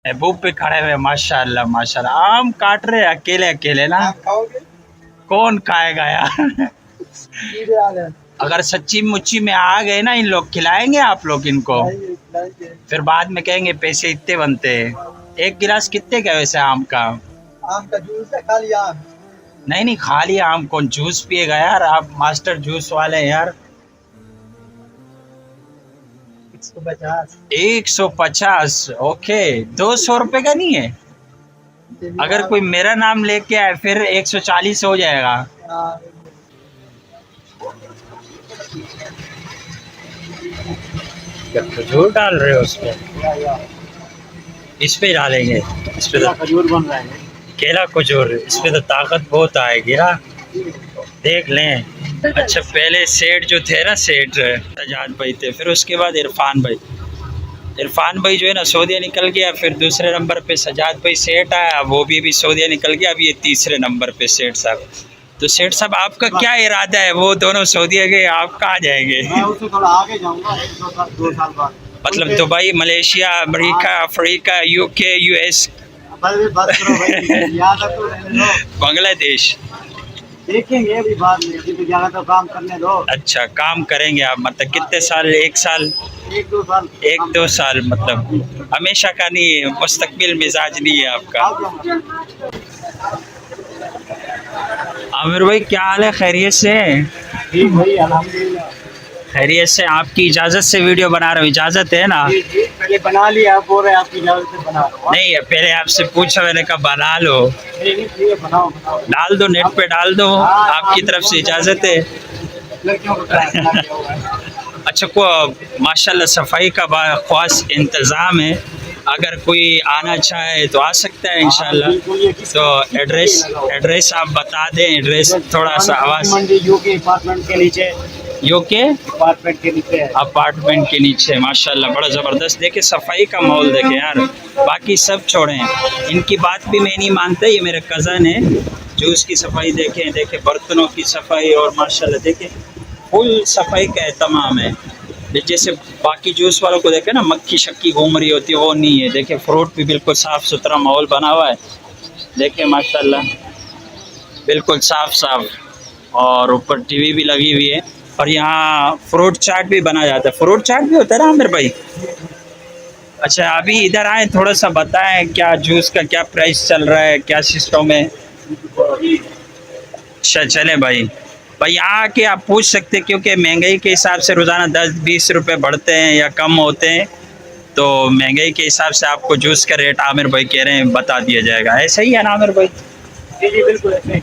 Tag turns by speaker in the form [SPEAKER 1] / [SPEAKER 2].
[SPEAKER 1] महबूब पे खड़े हुए माशाल्लाह माशाल्लाह। आम काट रहे अकेले अकेले ना,
[SPEAKER 2] आप खाओगे?
[SPEAKER 1] कौन खाएगा यार।
[SPEAKER 2] कीड़े आ गए।
[SPEAKER 1] अगर सच्ची मुच्ची में आ गए ना इन लोग, खिलाएंगे आप लोग इनको,
[SPEAKER 2] खिलाएंगे।
[SPEAKER 1] फिर बाद में कहेंगे पैसे इतने बनते हैं। एक गिलास कितने का वैसे आम का?
[SPEAKER 2] आम का जूस है, खाली आम।
[SPEAKER 1] नहीं नहीं, खाली आम कौन जूस पिएगा यार, आप मास्टर जूस वाले हैं यार।
[SPEAKER 2] 150।
[SPEAKER 1] 150, ओके। 200 रुपए का नहीं है? अगर कोई मेरा नाम लेके आए फिर 140 हो जाएगा।
[SPEAKER 2] हाँ,
[SPEAKER 1] क्या खजूर डाल रहे हो उसमें? इस पे डालेंगे, इस पे तो
[SPEAKER 2] खजूर बन रहा है।
[SPEAKER 1] केला खजूर, इस पे तो ताकत बहुत आएगी ना, देख लें। अच्छा, पहले सेठ जो थे ना, सेठ सजाद भाई थे, फिर उसके बाद इरफान भाई। इरफान भाई जो है ना सऊदीया निकल गया, फिर दूसरे नंबर पे सजाद भाई सेठ आया, वो भी अभी सऊदीया निकल गया, अभी ये तीसरे नंबर पे सेठ साहब। तो सेठ साहब आपका क्या इरादा है? वो दोनों सऊदीया गए, आप कहाँ जाएंगे?
[SPEAKER 2] मैं उससे थोड़ा आगे जाऊंगा, 2 साल बाद।
[SPEAKER 1] मतलब Dubai, Malaysia, America, Africa, UK, US,
[SPEAKER 2] बस करो भाई, याद रखो, रहने दो।
[SPEAKER 1] बांग्लादेश।
[SPEAKER 2] देखेंगे अभी बाद में, अभी तो ज्यादा तो काम करने दो।
[SPEAKER 1] अच्छा, काम करेंगे आप? मतलब कितने साल? 1 साल?
[SPEAKER 2] 1-2 साल।
[SPEAKER 1] 1-2 साल, मतलब हमेशा का नहीं है, मुस्तकबिल मिजाज नहीं है आपका। आमिर भाई क्या हाल है, खैरियत से?
[SPEAKER 2] ठीक भाई, अल्हम्दुलिल्लाह।
[SPEAKER 1] खैरियत से। आपकी इजाज़त से वीडियो बना रहा हूँ, इजाज़त है ना?
[SPEAKER 2] जी, जी, पहले बना लिया, आप बोल रहे हैं आपकी इजाजत से बना रहा हूँ।
[SPEAKER 1] नहीं, पहले आपसे पूछा, मैंने कहा बना लो।
[SPEAKER 2] ठीक है, बनाओ बनाओ।
[SPEAKER 1] डाल दो, नेट पे डाल दो, आपकी तरफ से इजाज़त है।
[SPEAKER 2] लड़कियों को ट्राई करना क्या हुआ है।
[SPEAKER 1] अच्छा, को माशाल्लाह सफाई का ख़ास इंतज़ाम है, अगर कोई आना चाहे तो आ सकता है इंशाल्लाह। तो एड्रेस आप बता दें, एड्रेस थोड़ा सा आवाज़।
[SPEAKER 2] मंडी यूके अपार्टमेंट के नीचे।
[SPEAKER 1] यूके
[SPEAKER 2] अपार्टमेंट के नीचे है।
[SPEAKER 1] अपार्टमेंट के नीचे, माशाल्लाह बड़ा ज़बरदस्त। देखे सफाई का माहौल, देखे यार, बाकी सब छोड़ें, इनकी बात भी मैं नहीं मानता। ये मेरे कज़न है जो उसकी सफाई देखें, देखे बर्तनों की सफाई, और माशाल्लाह देखे फुल सफाई का एहतमाम है। जैसे बाकी जूस वालों को देखे ना, मक्खी शक्की घूम रही होती है, वो नहीं है। देखे फ्रूट भी बिल्कुल साफ़ सुथरा माहौल बना हुआ है, देखे माशाल्लाह बिल्कुल साफ़ साफ़, और ऊपर टीवी भी लगी हुई है। और यहाँ फ्रूट चाट भी बना जाता है। फ्रूट चाट भी होता है ना आमिर भाई? अच्छा, अभी इधर आए, थोड़ा सा बताएं क्या जूस का क्या प्राइस चल रहा है, क्या सिस्टम है? अच्छा चले भाई, यहाँ आके आप पूछ सकते हैं, क्योंकि महंगाई के हिसाब से रोज़ाना 10-20 रुपए बढ़ते हैं या कम होते हैं, तो महंगाई के हिसाब से आपको जूस का रेट आमिर भाई कह रहे हैं बता दिया जाएगा। ऐसा ही है ना आमिर भाई?
[SPEAKER 2] जी जी, बिल्कुल ऐसे ही।